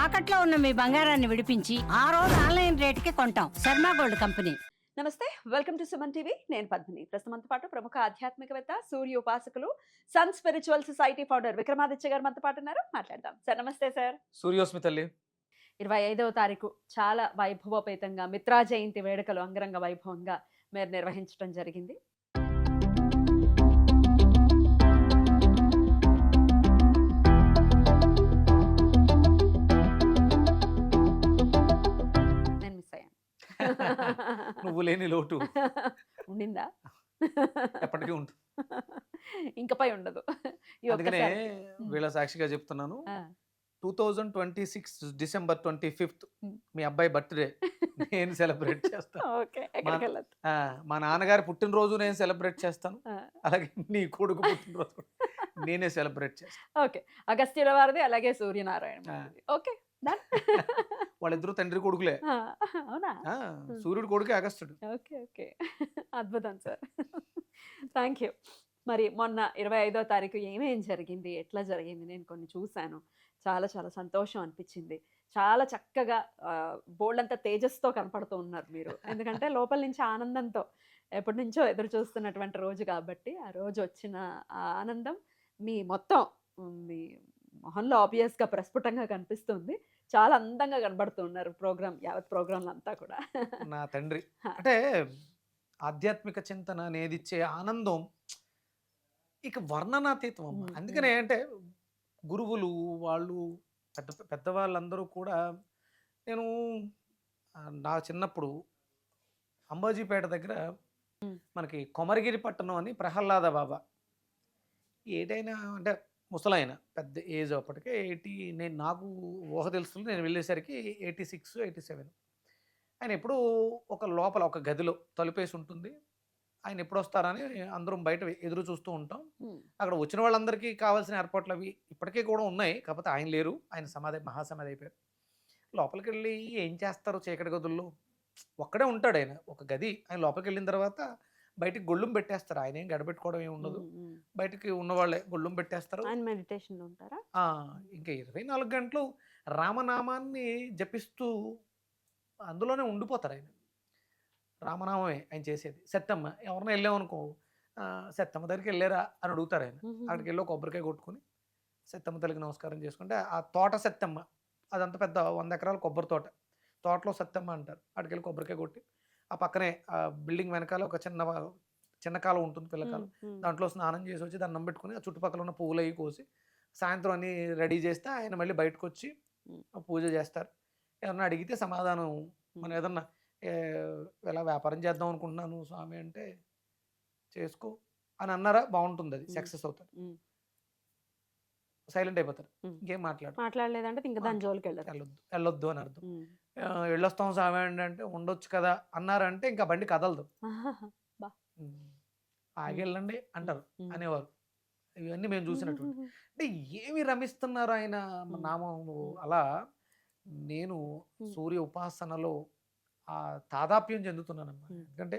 తాకట్లో ఉన్న మీ బంగారాన్ని విడిపించి ఆ రోజు ఆన్లైన్ రేటుకి కొంటాం. Sharma gold company. నమస్తే, వెల్కమ్ టు సుమన్ టీవీ. నేను పద్మిని. ప్రస్తుతంతో పాటు ప్రముఖ ఆధ్యాత్మికవేత్త, సూర్య ఉపాసకులు, sun spiritual society founder Vikramaditya garu మనతో పాటు ఉన్నారు. మాట్లాడదాం. సార్ నమస్తే సార్. సూర్యోస్మి తల్లి. 25వ తారీఖు చాలా వైభవోపేతంగా మిత్రా జయంతి వేడుకలు అంగరంగ వైభవంగా మీరు నిర్వహించడం జరిగింది. నేను మిస్ అయ్యాను. నువ్వు లేని లోటు ఉండిందా? ఎప్పటికీ ఉంటుంది. ఇంకపై ఉండదు. ఈ అందుకనే ఒక్కసారికి. వీళ్ళ సాక్షిగా చెప్తున్నాను. ఆ. 2026 డిసెంబర్ 25th మీ అబ్బాయి బర్త్డే నేను సెలబ్రేట్ చేస్తాను. ఓకే, ఎక్కడికి వెళ్ళొద్దు. మా నాన్నగారి పుట్టినరోజు నేను సెలబ్రేట్ చేస్తాను. ఆ. అలాగే నీ కొడుకు పుట్టినరోజు కూడా నేనే సెలబ్రేట్ చేస్తాను. ఓకే, అగస్త్యుల వారిది, అలాగే సూర్యనారాయణ వారిది. Okay, done. వాళ్ళిద్దరూ తండ్రి కొడుకులే. అవునా? సూర్యుడు కొడుకే అగస్త్యుడు. ఓకే ఓకే, అద్భుతం సార్. Thank you. మరి మొన్న 25వ తారీఖు ఏమేం జరిగింది, ఎట్లా జరిగింది? నేను కొన్ని చూశాను. చాలా చాలా సంతోషం అనిపించింది. చాలా చక్కగా బోల్డంత తేజస్తో కనపడుతూ ఉన్నారు మీరు. ఎందుకంటే లోపల నుంచి ఆనందంతో ఎప్పటి నుంచో ఎదురు చూస్తున్నటువంటి రోజు కాబట్టి ఆ రోజు వచ్చిన ఆ ఆనందం మీ మొత్తం మీ మొహంలో ఆబ్వియస్గా ప్రస్ఫుటంగా కనిపిస్తుంది. చాలా అందంగా కనబడుతున్నారు ప్రోగ్రామ్, యావత్ ప్రోగ్రాంలు అంతా కూడా. నా తండ్రి అంటే ఆధ్యాత్మిక చింతన అనేది ఇచ్చే ఆనందం ఇక వర్ణనాతీతం అమ్మ. అందుకనే అంటే గురువులు వాళ్ళు పెద్దవాళ్ళందరూ కూడా నేను నా చిన్నప్పుడు అంబాజీపేట దగ్గర మనకి కొమరగిరి పట్టణం అని ప్రహ్లాద బాబా ఏటైనా అంటే ముసలాయన పెద్ద ఏజ్ అప్పటికే 80, నేను నాకు ఊహ తెలుస్తుంది నేను వెళ్ళేసరికి 86, 87. ఆయన ఎప్పుడు ఒక లోపల ఒక గదిలో తలుపేసి ఉంటుంది. ఆయన ఎప్పుడు వస్తారని అందరం బయట ఎదురు చూస్తూ ఉంటాం. అక్కడ వచ్చిన వాళ్ళందరికీ కావాల్సిన ఏర్పాట్లు అవి ఇప్పటికీ కూడా ఉన్నాయి. కాకపోతే ఆయన లేరు, ఆయన సమాధి మహాసమాధి అయిపోయారు. లోపలికి వెళ్ళి ఏం చేస్తారు చీకటి గదుల్లో? ఒక్కడే ఉంటాడు ఆయన, ఒక గది. ఆయన లోపలికి వెళ్ళిన తర్వాత బయటికి గొళ్ళుం పెట్టేస్తారు. ఆయన ఏం గడబెట్టుకోవడం ఏమి ఉండదు. బయటికి ఉన్నవాళ్ళే గొళ్ళుం పెట్టేస్తారు. ఆయన మెడిటేషన్లో ఉంటారా? ఇంకా 24 గంటలు రామనామాన్ని జపిస్తూ అందులోనే ఉండిపోతారు ఆయన. రామనామమే ఆయన చేసేది. సత్తమ్మ ఎవరైనా వెళ్ళామనుకో, సత్తమ్మ దగ్గరికి వెళ్ళారా అని అడుగుతారు ఆయన. అక్కడికి వెళ్ళి కొబ్బరికాయ కొట్టుకుని సత్తమ్మ తల్లికి నమస్కారం చేసుకుంటే ఆ తోట సత్తమ్మ, అదంతా పెద్ద 100 ఎకరాల కొబ్బరి తోటలో సత్తమ్మ అంటారు. అక్కడికి వెళ్ళి కొబ్బరికాయ కొట్టి ఆ పక్కనే ఆ బిల్డింగ్ వెనకాల ఒక చిన్న కాలం ఉంటుంది, పిల్లకాలం. దాంట్లో స్నానం చేసి వచ్చి దండం పెట్టుకుని ఆ చుట్టుపక్కల ఉన్న పువ్వులు అవి కోసి సాయంత్రం అన్ని రెడీ చేస్తే ఆయన మళ్ళీ బయటకు వచ్చి పూజ చేస్తారు. ఏమన్నా అడిగితే సమాధానం, మనం ఏదన్నా ఇలా వ్యాపారం చేద్దాం అనుకుంటున్నాను స్వామి అంటే చేసుకో అని అన్నారా బాగుంటుంది, అది సక్సెస్ అవుతారు. సైలెంట్ అయిపోతారు, ఇంకేం మాట్లాడలేదంటే ఇంకా దాని జోలికి వెళ్ళొద్దు అని అర్థం. వెళ్ళొస్తాం స్వామి అంటే ఉండొచ్చు కదా అన్నారంటే ఇంకా బండి కదలదు. ఆగి వెళ్ళండి అంటారు అనేవారు. ఇవన్నీ మేము చూసినటువంటి అంటే ఏమి రమిస్తున్నారు ఆయన నామము. అలా నేను సూర్య ఉపాసనలో ఆ తాదాప్యం చెందుతున్నానమ్మా. ఎందుకంటే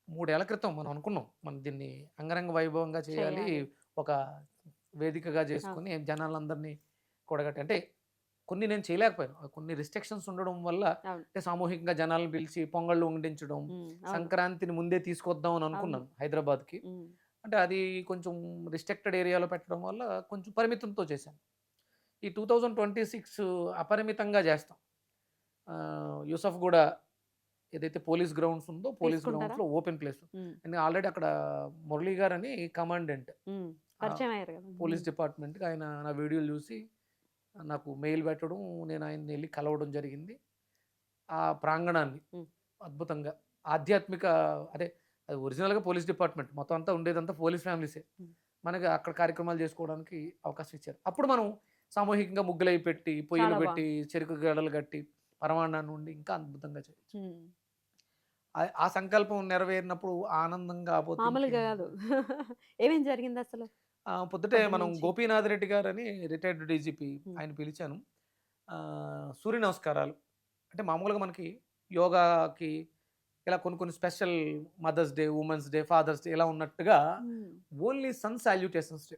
3 ఏళ్ల క్రితం మనం అనుకున్నాం మనం దీన్ని అంగరంగ వైభవంగా చేయాలి, ఒక వేదికగా చేసుకుని జనాలందరినీ కూడగట్టి. అంటే కొన్ని నేను చేయలేకపోయాను, కొన్ని రిస్ట్రిక్షన్స్ ఉండడం వల్ల. అంటే సామూహికంగా జనాలను పిలిచి పొంగళ్ళు వండించడం, సంక్రాంతిని ముందే తీసుకొద్దాం అని అనుకున్నాను హైదరాబాద్కి. అంటే అది కొంచెం రిస్ట్రిక్టెడ్ ఏరియాలో పెట్టడం వల్ల కొంచెం పరిమితంతో చేశాను. ఈ 2026 అపరిమితంగా చేస్తాం. యూసఫ్ కూడా ఏదైతే పోలీస్ గ్రౌండ్స్ ఉందో, పోలీస్ గ్రౌండ్స్లో ఓపెన్ ప్లేస్. ఆల్రెడీ అక్కడ మురళీ గారు అని కమాండెంట్ పోలీస్ డిపార్ట్మెంట్కి, ఆయన నా వీడియోలు చూసి నాకు మెయిల్ పెట్టడం, నేను ఆయన్ని వెళ్ళి కలవడం జరిగింది. ఆ ప్రాంగణాన్ని అద్భుతంగా ఆధ్యాత్మిక, అదే అది ఒరిజినల్గా పోలీస్ డిపార్ట్మెంట్ మొత్తం అంతా ఉండేదంతా పోలీస్ ఫ్యామిలీసే. మనకి అక్కడ కార్యక్రమాలు చేసుకోవడానికి అవకాశం ఇచ్చారు. అప్పుడు మనం సామూహికంగా ముగ్గులు అయి పెట్టి, పొయ్యిలు పెట్టి, చెరుకు గడలు కట్టి, పరమాన్నాన్ని ఉండి ఇంకా అద్భుతంగా చేయొచ్చు. ఆ సంకల్పం నెరవేరినప్పుడు ఆనందంగా మామూలుగా కాదు. ఏమేం జరిగింది అసలు? పొద్దుటే మనం గోపీనాథ్ రెడ్డి గారు అని రిటైర్డ్ డీజీపీ, ఆయన పిలిచాను. సూర్య నమస్కారాలు అంటే మామూలుగా మనకి యోగాకి ఇలా కొన్ని special mother's day, women's day, father's day ఇలా ఉన్నట్టుగా ఓన్లీ సన్ సాల్యుటేషన్స్ డే,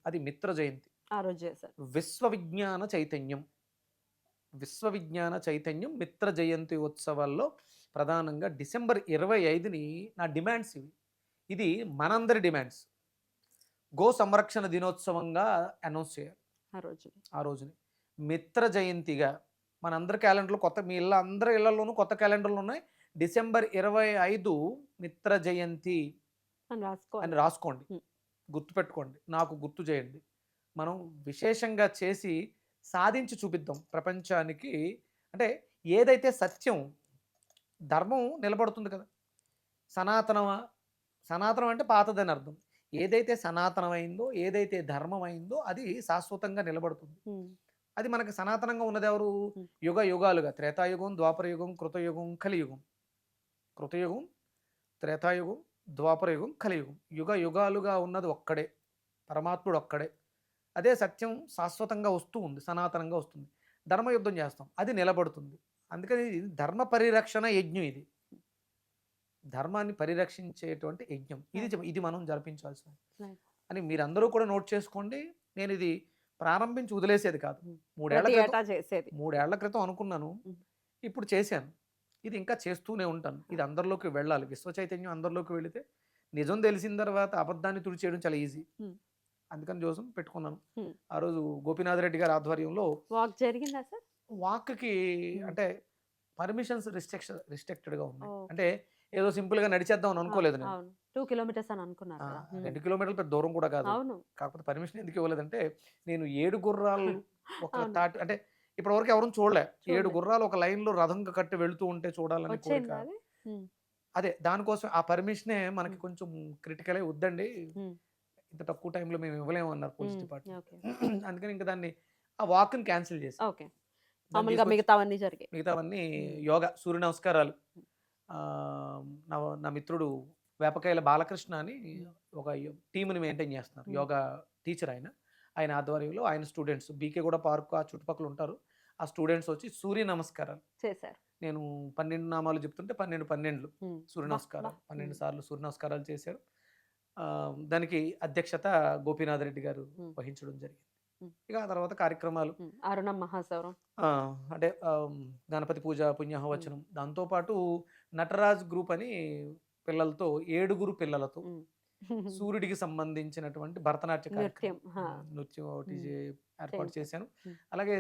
అది మిత్ర జయంతి. ఆ రోజు చేశారు. విశ్వ విజ్ఞాన చైతన్యం, విశ్వవిజ్ఞాన చైతన్యం మిత్ర జయంతి ఉత్సవాల్లో ప్రధానంగా డిసెంబర్ 25ని నా డిమాండ్స్ ఇవి. ఇది మనందరి డిమాండ్స్. గో సంరక్షణ దినోత్సవంగా అనౌన్స్ చేయాలి ఆ రోజు ఆ రోజుని. మిత్ర జయంతిగా మనందరి క్యాలెండర్లో కొత్త, మీ అందరి ఇళ్లలోనూ కొత్త క్యాలెండర్లు ఉన్నాయి. డిసెంబర్ 25 మిత్ర జయంతి అని రాసుకోవాలి. అని రాసుకోండి, గుర్తుపెట్టుకోండి, నాకు గుర్తు చేయండి. మనం విశేషంగా చేసి సాధించి చూపిద్దాం ప్రపంచానికి. అంటే ఏదైతే సత్యం, ధర్మం నిలబడుతుంది కదా. సనాతనమా, సనాతనం అంటే పాతదని అర్థం. ఏదైతే సనాతనమైందో, ఏదైతే ధర్మమైందో అది శాశ్వతంగా నిలబడుతుంది. అది మనకి సనాతనంగా ఉన్నది ఎవరు? యుగ యుగాలుగా, త్రేతాయుగం, ద్వాపరయుగం, కృతయుగం, కలియుగం. కృతయుగం, త్రేతాయుగం, ద్వాపరయుగం, కలియుగం. యుగ యుగాలుగా ఉన్నది ఒక్కడే, పరమాత్ముడు ఒక్కడే. అదే సత్యం శాశ్వతంగా వస్తూ ఉంది, సనాతనంగా వస్తుంది. ధర్మయుద్ధం చేస్తాం, అది నిలబడుతుంది. అందుకని ఇది ధర్మ పరిరక్షణ యజ్ఞం. ఇది ధర్మాన్ని పరిరక్షించేటువంటి యజ్ఞం. ఇది మనం జరిపించాల్సింది అని మీరందరూ కూడా నోట్ చేసుకోండి. నేను ఇది ప్రారంభించి వదిలేసేది కాదు. 3 ఏళ్ల క్రితం అనుకున్నాను, ఇప్పుడు చేశాను. ఇది ఇంకా చేస్తూనే ఉంటాను. ఇది అందరిలోకి వెళ్ళాలి. విశ్వ చైతన్యం అందరిలోకి వెళితే నిజం తెలిసిన తర్వాత అబద్ధాన్ని తుడిచేయడం చాలా ఈజీ. అందుకని కోసం పెట్టుకున్నాను. ఆ రోజు గోపీనాథ్ రెడ్డి గారి ఆధ్వర్యంలో వాక్ జరిగిందా సార్? వాక్కి అంటే పర్మిషన్స్ రిస్ట్రిక్టెడ్ గా ఉన్నాయి. అంటే ఏదో సింపుల్ గా నడిచేద్దాం అని అనుకోలేదు నేను. 2 కిలోమీటర్స్ అని అనుకున్నారు. 2 కిలోమీటర్లు పెద్ద దూరం కూడా కాదు. కాకపోతే పర్మిషన్ ఎందుకు ఇవ్వలేదంటే, నేను 7 గుర్రాలు ఒక తాటి, అంటే ఇప్పటి వరకు ఎవరు చూడలే, 7 గుర్రాలు ఒక లైన్ లో రథంగా కట్టి వెళుతూ ఉంటే చూడాలని కోరిక. అదే దానికోసం ఆ పర్మిషనే మనకి కొంచెం క్రిటికల్ అయి, వద్దండి ఇంత తక్కువ టైంలో మేము ఇవ్వలేము అన్నారు పోలీస్ డిపార్ట్మెంట్. అందుకని ఇంకా దాన్ని ఆ వాక్ ని క్యాన్సిల్ చేసి మిగతావన్నీ యోగా, సూర్య నమస్కారాలు. నా మిత్రుడు వేపకాయల బాలకృష్ణ అని ఒక టీంని మెయింటైన్ చేస్తున్నారు, యోగా టీచర్. ఆయన ఆధ్వర్యంలో ఆయన స్టూడెంట్స్ బీకే పార్క్ ఆ చుట్టుపక్కల ఉంటారు. ఆ స్టూడెంట్స్ వచ్చి సూర్య నమస్కారాలు చేశారు. నేను 12 నామాలు చెప్తుంటే 12 సూర్య నమస్కారాలు, 12 సార్లు సూర్య నమస్కారాలు చేశారు. దానికి అధ్యక్షత గోపీనాథ్ రెడ్డి గారు వహించడం జరిగింది. ఇక ఆ తర్వాత కార్యక్రమాలు అరుణం మహాసౌరం, అంటే గణపతి పూజ, పుణ్యహవచనం. దాంతోపాటు నటరాజ్ గ్రూప్ అని పిల్లలతో 7 పిల్లలతో సూర్యుడికి సంబంధించినటువంటి భరతనాట్య నృత్యం ఒకటి ఏర్పాటు చేశాను. అలాగే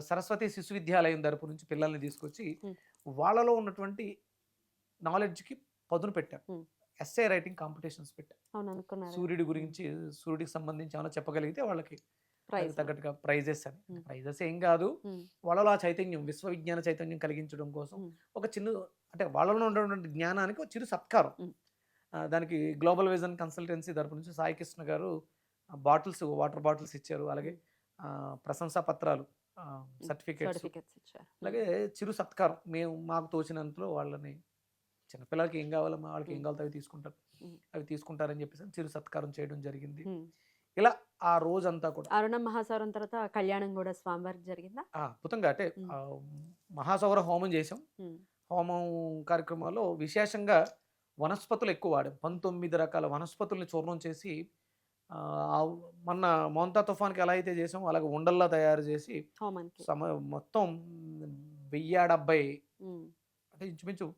సరస్వతి శిశు విద్యాలయం తరపు నుంచి పిల్లల్ని తీసుకొచ్చి వాళ్ళలో ఉన్నటువంటి నాలెడ్జ్కి పదును పెట్టాను. ఎస్ఏ రైటింగ్ కాంపిటీషన్స్ పెట్టాను. సూర్యుడి గురించి, సూర్యుడికి సంబంధించి ఏమైనా చెప్పగలిగితే వాళ్ళకి తగ్గట్టుగా ప్రైజెస్ అని. ప్రైజెస్ ఏం కాదు, వాళ్ళలో ఆ చైతన్యం, విశ్వవిజ్ఞాన చైతన్యం కలిగించడం కోసం ఒక చిన్న, అంటే వాళ్ళలో ఉన్నటువంటి జ్ఞానానికి ఒక చిరు సత్కారం. దానికి గ్లోబల్ విజన్ కన్సల్టెన్సీ తరపు నుంచి సాయి కృష్ణ గారు బాటిల్స్, వాటర్ బాటిల్స్ ఇచ్చారు. అలాగే ప్రశంసా పత్రాలు, సర్టిఫికేట్స్ ఇచ్చారు. అలాగే చిరు సత్కారం మాకు తోచినంతలో వాళ్ళని, చిన్నపిల్లలకి ఏం కావాలమ్మా, వాళ్ళకి ఏం కావాలో అవి తీసుకుంటారని చెప్పేసి చిరు సత్కారం చేయడం జరిగింది. ఇలా ఆ రోజంతా కూడా అరుణం మహాసౌరం తర్వాత కళ్యాణం కూడా స్వామివారికి జరిగిందా అద్భుతంగా. అంటే మహాసౌర హోమం చేసాం. హోమం కార్యక్రమాల్లో విశేషంగా వనస్పతులు ఎక్కువ వాడాం. 19 రకాల వనస్పతుల్ని చూర్ణం చేసి, మొన్న మోంతా తుఫాన్కి ఎలా అయితే చేసాం అలాగే ఉండల్లా తయారు చేసి మొత్తం 1070, అంటే ఇంచుమించు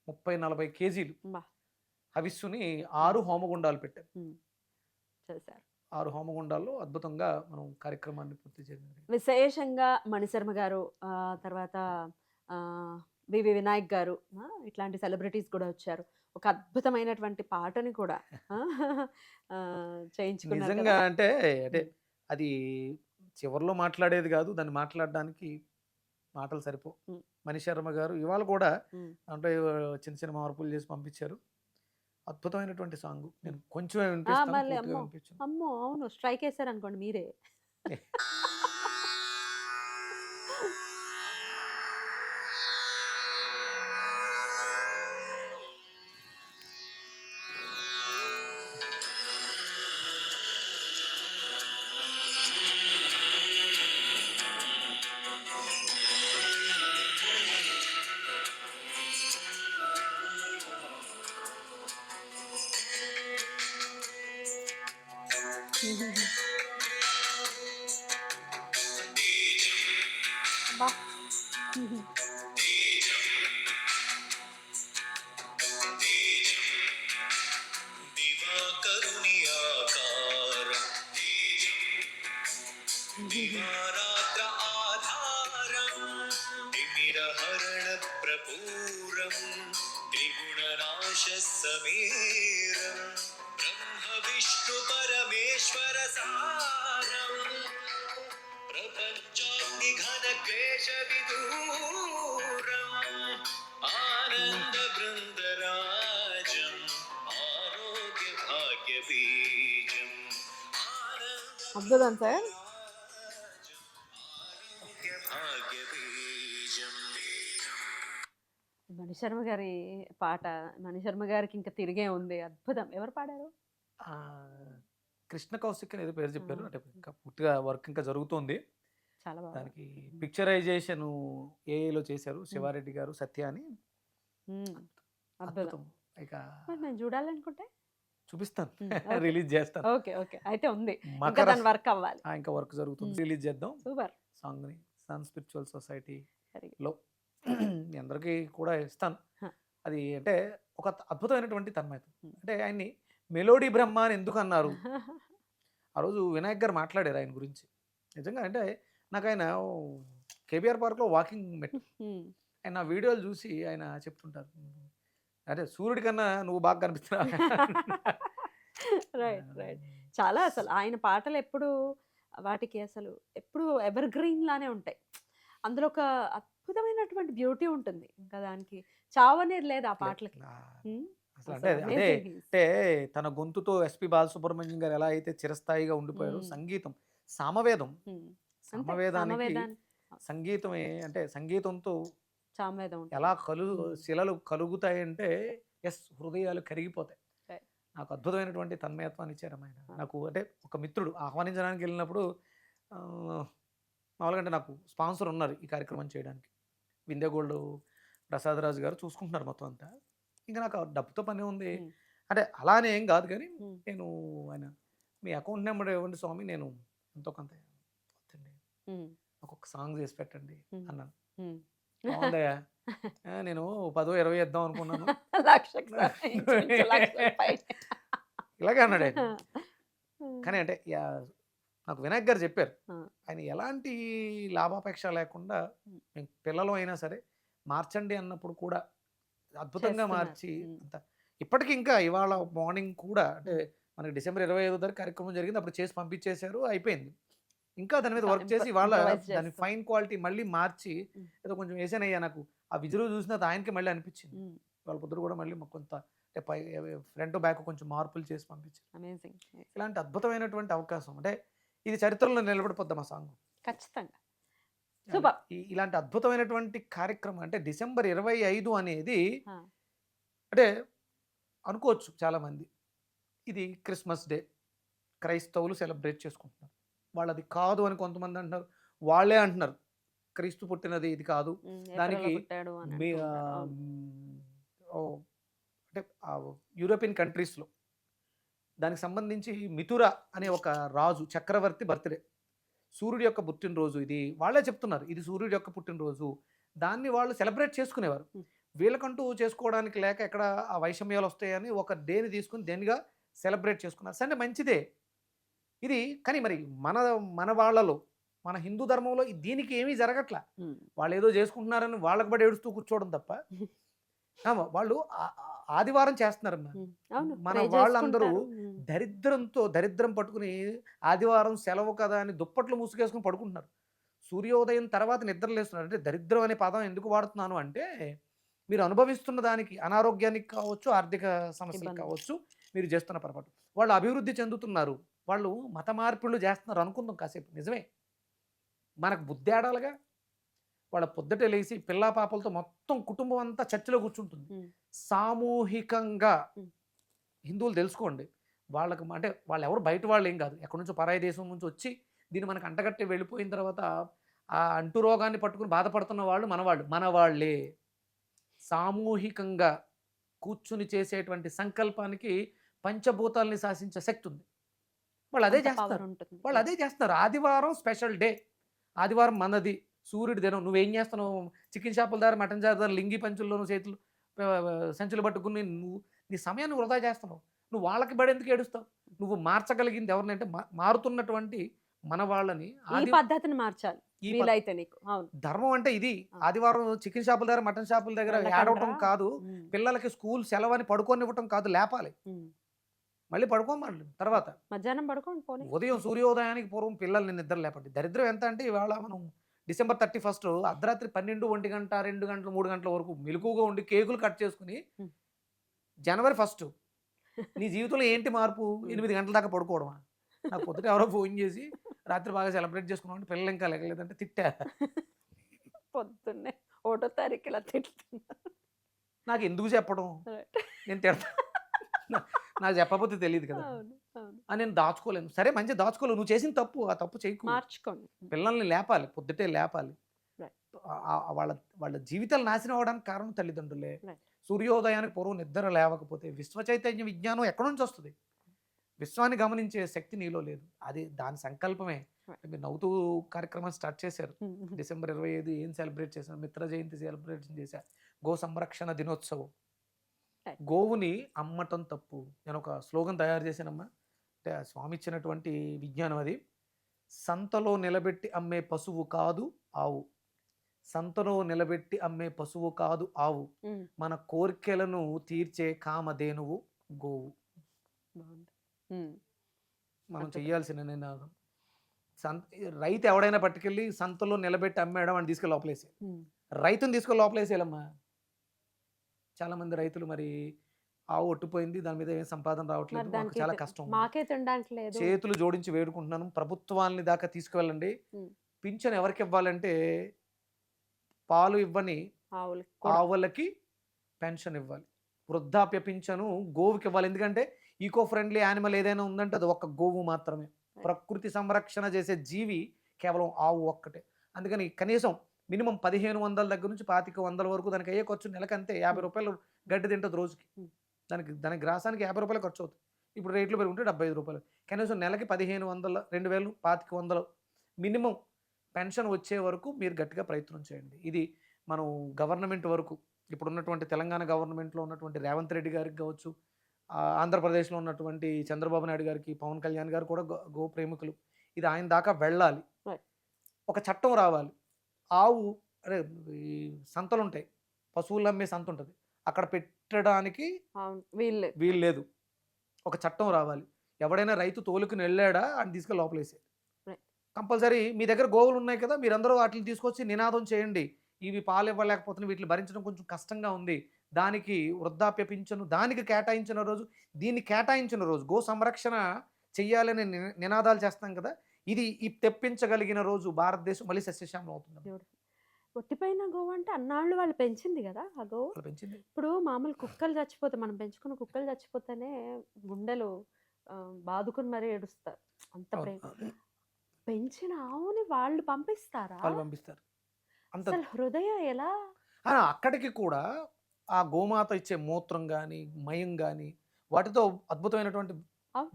30-40 కేజీలు హవిస్సుని 6 హోమగుండాలు పెట్టారు. 6 హోమగుండాల్లో అద్భుతంగా మనం కార్యక్రమాన్ని పూర్తి చేయాలి. విశేషంగా మణిశర్మ గారు, తర్వాత వివి వినాయక్ గారు, ఇట్లాంటి సెలబ్రిటీస్ కూడా వచ్చారు. ఒక అద్భుతమైనటువంటి పాటని కూడా చేయించుకున్నారు. నిజంగా అంటే అది చివరిలో మాట్లాడేది కాదు, దాన్ని మాట్లాడడానికి మాటలు సరిపో. మణిశర్మ గారు ఇవాళ కూడా అంటే చిన్న చిన్న మార్పులు చేసి పంపించారు. అద్భుతమైనటువంటి సాంగ్. నేను కొంచెం అమ్మో అవును, స్ట్రైక్ వేసారు అనుకోండి మీరే. బా दिवाकरुणि आकारं दिवारात्र आधारं तिमिरहरणप्रपूरं त्रिगुणनाशसमीरं ब्रह्म विष्णु परमेश्वर सारं प्रपञ्चाग्निघनक्लेशविदूरम् आनन्दबृन्दराजम् आरोग्यभाग्यबीजम् అద్భుతం సార్. आरोग्यभाग्यबीजम् మణిశర్మ గారి పాట, మణిశర్మ గారికి ఇంకా తిరిగే ఉంది. అద్భుతం. ఎవరు పాడారు? ఆ, కృష్ణ కౌశిక్ అని ఏదో పేరు చెప్పారు. అంటే ఇంకా పూర్తిగా వర్క్ ఇంకా జరుగుతోంది. చాలా బాగా. దానికి పిక్చరైజేషన్ ఏఐలో చేశారు శివారెడ్డి గారు, సత్య అని. అద్భుతం. అద్భుతం. ఇక మరి నేను చూడాలనుకుంటే చూపిస్తాను, okay. రిలీజ్ చేస్తాను. ఓకే ఓకే అయితే ఉంది, ఇంకా మకర దాని వర్క్ అవ్వాలి. ఇంకా వర్క్ జరుగుతుంది, రిలీజ్ చేద్దాం సూపర్. సాంగ్ ని sun spiritual society Very good. లో మీ అందరికీ కూడా ఇస్తాను. Huh. అది అంటే ఒక అద్భుతమైనటువంటి తన్మయత్వం. అంటే ఆయన్ని మెలోడీ బ్రహ్మ అని ఎందుకు అన్నారు? ఆ రోజు వినాయక్ గారు మాట్లాడారు ఆయన గురించి. నిజంగా అంటే నాకు ఆయన కేబీఆర్ పార్క్లో వాకింగ్ మెట్టు. ఆయన నా వీడియోలు చూసి ఆయన చెప్తుంటారు, అదే సూర్యుడి కన్నా నువ్వు బాగా కనిపిస్తున్నా. Right right. చాలా అసలు ఆయన పాటలు ఎప్పుడు వాటికి అసలు ఎప్పుడు ఎవర్ గ్రీన్ లానే ఉంటాయి. అందులో ఒక అద్భుతమైనటువంటి బ్యూటీ ఉంటుంది, ఇంకా దానికి చావనేది లేదు ఆ పాటలకి. అసలు అంటే అదే అంటే తన గొంతుతో ఎస్పి బాలసుబ్రహ్మణ్యం గారు ఎలా అయితే చిరస్థాయిగా ఉండిపోయారో, సంగీతం సామవేదం, సామవేదానికి సంగీతమే అంటే సంగీతంతో సామవేదం ఎలా శిలలు కలుగుతాయంటే ఎస్ హృదయాలు కరిగిపోతాయి. Right. నాకు అద్భుతమైనటువంటి తన్మయత్వాన్ని ఇచ్చారు ఆయన. నాకు అంటే ఒక మిత్రుడు ఆహ్వానించడానికి వెళ్ళినప్పుడు మామూలుగా అంటే నాకు స్పాన్సర్ ఉన్నారు ఈ కార్యక్రమం చేయడానికి, వింధ్యగోల్డ్ ప్రసాదరాజు గారు చూసుకుంటున్నారు మొత్తం అంతా. ఇంకా నాకు ఆ డబ్బుతో పని ఉంది అంటే అలానే ఏం కాదు, కానీ నేను ఆయన మీ అకౌంట్ నెంబర్ ఇవ్వండి స్వామి, నేను ఎంతో కొంత వద్దండి నాకు ఒక సాంగ్ చేసి పెట్టండి అన్నాను. బాగుందయ్యా, నేను 10-20 ఇద్దాం అనుకున్నాను, ఇలాగే అన్నాడు ఆయన. కానీ అంటే నాకు వినాయక్ గారు చెప్పారు, ఆయన ఎలాంటి లాభాపేక్ష లేకుండా మేము పిల్లలు అయినా సరే మార్చండి అన్నప్పుడు కూడా అద్భుతంగా మార్చి అంత ఇప్పటికి ఇంకా ఇవాళ మార్నింగ్ కూడా అంటే మనకి డిసెంబర్ 25 తారీఖు కార్యక్రమం జరిగింది, అప్పుడు చేసి పంపించేశారు, అయిపోయింది. ఇంకా దాని మీద వర్క్ చేసి వాళ్ళ దాని ఫైన్ క్వాలిటీ మళ్ళీ మార్చి ఏదో కొంచెం వేసానయ్యా. నాకు ఆ విజులు చూసిన ఆయనకి మళ్ళీ అనిపించింది, వాళ్ళ పొద్దురు కూడా మళ్ళీ మాకు కొంత ఫ్రంట్ బ్యాక్ కొంచెం మార్పులు చేసి పంపించారు. ఇలాంటి అద్భుతమైనటువంటి అవకాశం అంటే ఇది చరిత్రలో నిలబడిపోద్దాం ఆ సాంగ్ ఖచ్చితంగా. సూపర్. ఇలాంటి అద్భుతమైనటువంటి కార్యక్రమం అంటే డిసెంబర్ 25 అనేది అంటే అనుకోవచ్చు చాలా మంది ఇది క్రిస్మస్ డే క్రైస్తవులు సెలబ్రేట్ చేసుకుంటున్నారు, వాళ్ళది కాదు అని కొంతమంది అంటున్నారు. వాళ్ళే అంటున్నారు క్రీస్తు పుట్టినది ఇది కాదు, దానికి అంటే యూరోపియన్ కంట్రీస్లో దానికి సంబంధించి మిథురా అనే ఒక రాజు చక్రవర్తి బర్త్డే, సూర్యుడి యొక్క పుట్టినరోజు ఇది, వాళ్ళే చెప్తున్నారు ఇది సూర్యుడి యొక్క పుట్టినరోజు, దాన్ని వాళ్ళు సెలబ్రేట్ చేసుకునేవారు. వీళ్ళకంటూ చేసుకోవడానికి లేక ఎక్కడ ఆ వైషమ్యాలు వస్తాయని ఒక డేని తీసుకుని దేనిగా సెలబ్రేట్ చేసుకున్నారు. సరే మంచిదే ఇది, కానీ మరి మన వాళ్ళలో మన హిందూ ధర్మంలో దీనికి ఏమీ జరగట్లా. వాళ్ళు ఏదో చేసుకుంటున్నారని వాళ్ళకి బడి ఏడుస్తూ కూర్చోవడం తప్ప వాళ్ళు ఆదివారం చేస్తున్నారమ్మా. మన వాళ్ళందరూ దరిద్రం పట్టుకుని ఆదివారం సెలవు కదా అని దుప్పట్లు ముసుగేసుకుని పడుకుంటున్నారు. సూర్యోదయం తర్వాత నిద్రలేస్తున్నారు. అంటే దరిద్రం అనే పదం ఎందుకు వాడుతున్నాను అంటే మీరు అనుభవిస్తున్న దానికి అనారోగ్యానికి కావచ్చు, ఆర్థిక సమస్యలకు కావచ్చు, మీరు చేస్తున్న పొరపాటు. వాళ్ళు అభివృద్ధి చెందుతున్నారు, వాళ్ళు మత మార్పులు చేస్తున్నారు అనుకుందాం కాసేపు, నిజమే. మనకు బుద్ధి ఆడాలిగా. వాళ్ళ పొద్దుట లేచి పిల్లా పాపలతో మొత్తం కుటుంబం అంతా చర్చిలో కూర్చుంటుంది. సామూహికంగా హిందువులు తెలుసుకోండి, వాళ్ళకు అంటే వాళ్ళు ఎవరు బయట వాళ్ళు ఏం కాదు, ఎక్కడి నుంచో పరాయి దేశం నుంచి వచ్చి దీన్ని మనకు అంటగట్టి వెళ్ళిపోయిన తర్వాత ఆ అంటు రోగాన్ని పట్టుకుని బాధపడుతున్న వాళ్ళు మన వాళ్ళే. సామూహికంగా కూర్చుని చేసేటువంటి సంకల్పానికి పంచభూతాలని శాసించే శక్తి ఉంది. వాళ్ళు అదే చేస్తారు. ఆదివారం స్పెషల్ డే, ఆదివారం మనది, సూర్యుడి దినం నువ్వేం చేస్తున్నావు? చికెన్ షాపుల దగ్గర, మటన్ షాపుల దగ్గర లింగి పంచుల్లోను చేతులు సంచులు పట్టుకుని నువ్వు నీ సమయాన్ని వృధా చేస్తున్నావు. నువ్వు వాళ్ళకి బడి ఎందుకు ఏడుస్తావు? నువ్వు మార్చగలిగింది ఎవరినంటే మారుతున్నటువంటి మన వాళ్ళని ఈ పద్ధతిని మార్చాలి ఈ వీలైతే నీకు. అవును. ధర్మం అంటే ఇది. ఆదివారం చికెన్ షాపుల దగ్గర, మటన్ షాపుల దగ్గర వెళ్ళకండ్రా. ఏడవటం కాదు, పిల్లలకి స్కూల్ సెలవని పడుకోనివ్వటం కాదు, లేపాలి. మళ్ళీ పడుకోమని తర్వాత మధ్యాహ్నం పడుకోండి పోనీ. ఉదయం సూర్యోదయానికి పూర్వం పిల్లల్ని నిద్ర లేపండి. దరిద్రం ఎంత అంటే ఇవాళ మనం డిసెంబర్ 31 అర్ధరాత్రి 12, 1 గంట, 2 గంటలు, 3 గంటల వరకు మెలకువగా ఉండి కేకులు కట్ చేసుకుని జనవరి 1 నీ జీవితంలో ఏంటి మార్పు? 8 గంటల దాకా పడుకోవడమా? నాకు పొద్దుట ఎవరో ఫోన్ చేసి రాత్రి బాగా సెలబ్రేట్ చేసుకున్నాం అంటే పిల్లలు ఇంకా లెగలేదంటే తిట్టా. పొద్దున్నే 1వ తారీఖు ఇలా తిడుతున్నారు. నాకు ఎందుకు చెప్పడం? నేను తిడతా. నాకు చెప్పకపోతే తెలియదు కదా అవును, అవును. అని నేను దాచుకోలేను. సరే మంచి దాచుకోలేవు, నువ్వు చేసిన తప్పు, ఆ తప్పు చేయకు. మార్చుకోండి. పిల్లల్ని లేపాలి, పొద్దుటే లేపాలి. Right. వాళ్ళ వాళ్ళ జీవితాలు నాశనం అవ్వడానికి కారణం తల్లిదండ్రులే. Right. సూర్యోదయానికి పూర్వం నిద్ర లేవకపోతే విశ్వ చైతన్య విజ్ఞానం ఎక్కడి నుంచి వస్తుంది? విశ్వాన్ని గమనించే శక్తి నీలో లేదు. అది దాని సంకల్పమే. Right. మీరు నవ్వుతూ కార్యక్రమం స్టార్ట్ చేశారు. డిసెంబర్ 25 ఏం సెలబ్రేట్ చేశారు? మిత్ర జయంతి సెలబ్రేషన్ చేశారు, గో సంరక్షణ దినోత్సవం. Right. గోవుని అమ్మటం తప్పు. నేను ఒక స్లోగన్ తయారు చేశానమ్మా, అంటే ఆ స్వామి ఇచ్చినటువంటి విజ్ఞానం అది. సంతలో నిలబెట్టి అమ్మే పశువు కాదు ఆవు, సంతలో నిలబెట్టి అమ్మే పశువు కాదు ఆవు, మన కోరికలను తీర్చే కామధేనువు గోవు. బాగుంది. మనం చెయ్యాల్సిన నినాదం. రైతు ఎవడైనా పట్టుకెళ్ళి సంతలో నిలబెట్టి అమ్మేయడం అని తీసుకెళ్ళి లోపలేసి, రైతుని తీసుకెళ్ళి లోపలేసేయాలమ్మా. చాలా మంది రైతులు మరి ఆవు ఒట్టిపోయింది, దాని మీద ఏం సంపాదన రావట్లేదు, మరి మాకు దానికి చాలా కష్టం ఉంది. మాకే తినడానికి లేదు. చేతులు జోడించి వేడుకుంటున్నాను, ప్రభుత్వాన్ని దాకా తీసుకువెళ్ళండి. పింఛన్ ఎవరికి ఇవ్వాలంటే పాలు ఇవ్వని ఆవులకి కూడా. ఆవులకి పెన్షన్ ఇవ్వాలి. వృద్ధాప్య పింఛను గోవుకి ఇవ్వాలి. ఎందుకంటే ఈకో ఫ్రెండ్లీ యానిమల్ ఏదైనా ఉందంటే అది ఒక్క గోవు మాత్రమే. ప్రకృతి సంరక్షణ చేసే జీవి కేవలం ఆవు ఒక్కటే. అందుకని కనీసం మినిమం 1500 దగ్గర నుంచి 2500 వరకు దానికి అయ్యే ఖర్చు నెలకంతే 50 రూపాయలు గడ్డి తింటుంది రోజుకి. దానికి గ్రాసానికి 50 రూపాయలు ఖర్చు అవుతుంది. ఇప్పుడు రేట్లు పెరుగుంటే 75 రూపాయలు. కనీసం నెలకి 1500, 2000, 2500 మినిమం పెన్షన్ వచ్చే వరకు మీరు గట్టిగా ప్రయత్నం చేయండి. ఇది మనం గవర్నమెంట్ వరకు, ఇప్పుడు ఉన్నటువంటి తెలంగాణ గవర్నమెంట్లో ఉన్నటువంటి రేవంత్ రెడ్డి గారికి కావచ్చు, ఆంధ్రప్రదేశ్లో ఉన్నటువంటి చంద్రబాబు నాయుడు గారికి, పవన్ కళ్యాణ్ గారు కూడా గో ప్రేమికులు. ఇది ఆయన దాకా వెళ్ళాలి. ఒక చట్టం రావాలి. ఆవు అరే ఈ సంతలు ఉంటాయి, పశువులు అమ్మే సంత ఉంటుంది, అక్కడ పెట్టడానికి వీలు లేదు. ఒక చట్టం రావాలి. ఎవడైనా రైతు తోలుకుని వెళ్ళాడా అని తీసుకెళ్ళి లోపలేసే. కంపల్సరీ మీ దగ్గర గోవులు ఉన్నాయి కదా, మీరందరూ వాటిని తీసుకొచ్చి నినాదం చేయండి, ఇవి పాలు ఇవ్వలేకపోతున్నాయి, వీటిని భరించడం కొంచెం కష్టంగా ఉంది, దానికి వృద్ధాప్య పింఛను దానికి కేటాయించిన రోజు, దీన్ని కేటాయించిన రోజు గో సంరక్షణ చెయ్యాలని నినాదాలు చేస్తాం కదా, ఇది తెప్పించగలిగిన రోజు భారతదేశం మళ్ళీ సస్యశ్యామలం అవుతుంది. ఒట్టిపోయిన గోవు అంటే అన్నాళ్ళు వాళ్ళు పెంచింది కదా ఆ గోవు. పెంచింది. ఇప్పుడు మామూలు కుక్కలు చచ్చిపోతే, మనం పెంచుకున్న కుక్కలు చచ్చిపోతేనే గుండెలు బాదుకుని మరీ ఏడుస్తారు. అంత ప్రేమ. పెంచిన ఆవుని వాళ్ళు పంపిస్తారా? వాళ్ళు పంపిస్తారు. అసలు హృదయం ఎలా? అక్కడికి కూడా ఆ గోమాత ఇచ్చే మూత్రం కానీ మయం కానీ వాటితో అద్భుతమైనటువంటి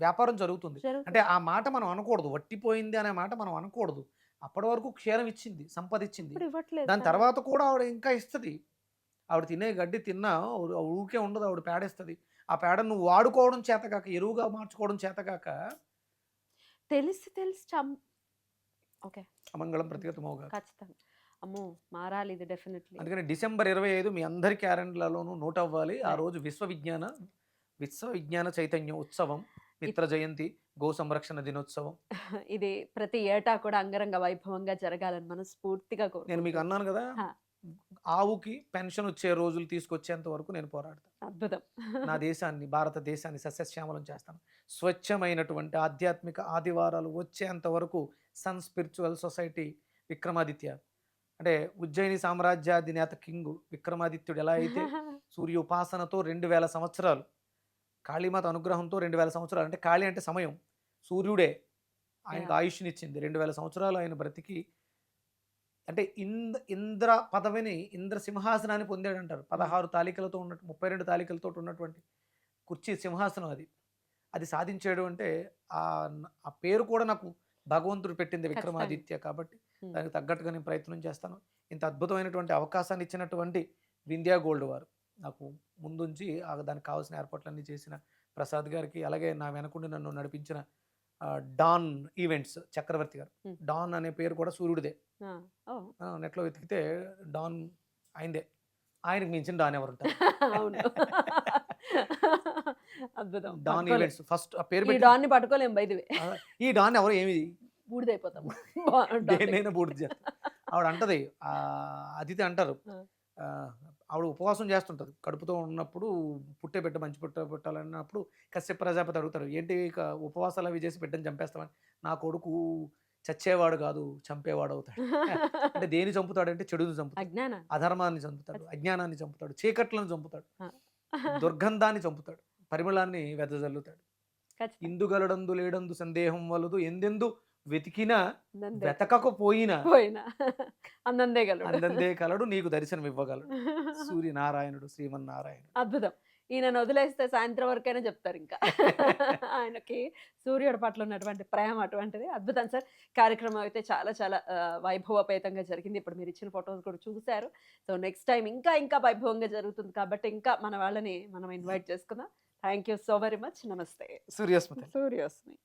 వ్యాపారం జరుగుతుంది. అంటే ఆ మాట మనం అనకూడదు, వట్టిపోయింది అనే మాట మనం అనకూడదు. అప్పటి వరకు క్షీరం ఇచ్చింది, సంపద ఇచ్చింది. దాని తర్వాత కూడా ఆవిడ ఇంకా ఇస్తుంది. ఆవిడ తినే గడ్డి తిన్నా ఊరికే ఉండదు, ఆవిడ పేడేస్తుంది. ఆ పేడ నువ్వు వాడుకోవడం చేతకాక, ఎరువుగా మార్చుకోవడం చేతకాక తెలిసి అమంగళం ప్రతిగతమవుగా. ఖచ్చితంగా అమ్మో మారాలి ఇది డెఫినెట్లీ. అందుకని డిసెంబర్ 25 మీ అందరి క్యాలెండర్లలోనూ నోట్ అవ్వాలి. ఆ రోజు విశ్వ విజ్ఞాన చైతన్య ఉత్సవం, మిత్ర జయంతి, గో సంరక్షణ దినోత్సవం. ఇది ప్రతి ఏటా కూడా అంగరంగ వైభవంగా జరగాలని మనస్ఫూర్తిగా నేను మీకు అన్నాను కదా, ఆవుకి పెన్షన్ వచ్చే రోజులు తీసుకొచ్చేంత వరకు నేను పోరాడతాను. అద్భుతం. నా దేశాన్ని, భారతదేశాన్ని సస్యశ్యామలం చేస్తాను. స్వచ్ఛమైనటువంటి ఆధ్యాత్మిక ఆదివారాలు వచ్చేంత వరకు సన్ స్పిరిచువల్ సొసైటీ విక్రమాదిత్య, అంటే ఉజ్జయిని సామ్రాజ్యాధినేత కింగ్ విక్రమాదిత్యుడు ఎలా అయితే సూర్య ఉపాసనతో 2000 సంవత్సరాలు, కాళీమాత అనుగ్రహంతో 2000 సంవత్సరాలు, అంటే కాళీ అంటే సమయం, సూర్యుడే ఆయనకు ఆయుష్నిచ్చింది. 2000 సంవత్సరాలు ఆయన బ్రతికి, అంటే ఇంద్ర పదవిని, ఇంద్ర సింహాసనాన్ని పొందాడంటారు. 16 తాలికలతో 32 తాలికలతో ఉన్నటువంటి కుర్చీ సింహాసనం అది సాధించాడు. అంటే ఆ పేరు కూడా నాకు భగవంతుడు పెట్టింది విక్రమాదిత్య కాబట్టి Hmm. దానికి తగ్గట్టుగా నేను ప్రయత్నం చేస్తాను. ఇంత అద్భుతమైనటువంటి అవకాశాన్ని ఇచ్చినటువంటి వింధ్యా గోల్డ్ వారు నాకు ముందుంచి దానికి కావాల్సిన ఏర్పాట్లన్నీ చేసిన ప్రసాద్ గారికి, అలాగే నా వెనకుండి నన్ను నడిపించిన డాన్ ఈవెంట్స్ చక్రవర్తి గారు. Hmm. డాన్ అనే పేరు కూడా సూర్యుడిదే. ఓ నెట్లో వెతికితే డాన్ అయిందే. ఆయనకు మించిన డాన్ ఎవరు ఉంటారు? అవును అద్భుతం డాన్ పట్టుకోలేం. ఈవెంట్స్ ఫస్ట్ ఆ పేరు ఈ పెట్టి డాన్ని పట్టుకోలేం బయటివి ఈ డాన్ ఎవరు ఏమి బూడిదైపోతాం దేన్నైనా బూడిద చేస్తారు. ఆవిడ అంటది అతిథి అంటారు, ఆ. ఆవిడ ఉపవాసం చేస్తుంటది. కడుపుతో ఉన్నప్పుడు పుట్టే బిడ్డ మంచి పెట్టాలన్నప్పుడు కశ్యప ప్రజాపతి అడుగుతారు, ఏంటి ఇక ఉపవాసాలు అవి చేసి బిడ్డను చంపేస్తామని. నా కొడుకు చచ్చేవాడు కాదు, చంపేవాడు అవుతాడు. అంటే దేని చంపుతాడంటే చెడుని చంపుతాడు, అజ్ఞాన అధర్మాన్ని చంపుతాడు, అజ్ఞానాన్ని చంపుతాడు, చీకట్లను చంపుతాడు, ఆ. దుర్గంధాన్ని చంపుతాడు, పరిమళాన్ని వెదజల్లుతాడు. ఖచ్చితంగా. ఇందుగలడందు లేడందు సందేహం వలదు, ఎందెందు వెతికినా నందే. వెతకకపోయినా పోయినా అందందే గలడు అందందే కలడు, నీకు దర్శనం ఇవ్వగలడు. సూర్యనారాయణుడు, శ్రీమన్నారాయణుడు. అద్భుతం. ఈయనను వదిలేస్తే సాయంత్రం వరకైనా చెప్తారు ఇంకా. ఆయనకి సూర్యుడి పట్ల ఉన్నటువంటి ప్రేమ అటువంటిది. అద్భుతం సార్. కార్యక్రమం అయితే చాలా చాలా వైభవపేతంగా జరిగింది. ఇప్పుడు మీరు ఇచ్చిన ఫొటోస్ కూడా చూశారు. సో నెక్స్ట్ టైం ఇంకా ఇంకా వైభవంగా జరుగుతుంది కాబట్టి ఇంకా మన వాళ్ళని మనం ఇన్వైట్ చేసుకుందాం. Thank you so very much. నమస్తే. సూర్యస్మృతి. సూర్యోస్మి.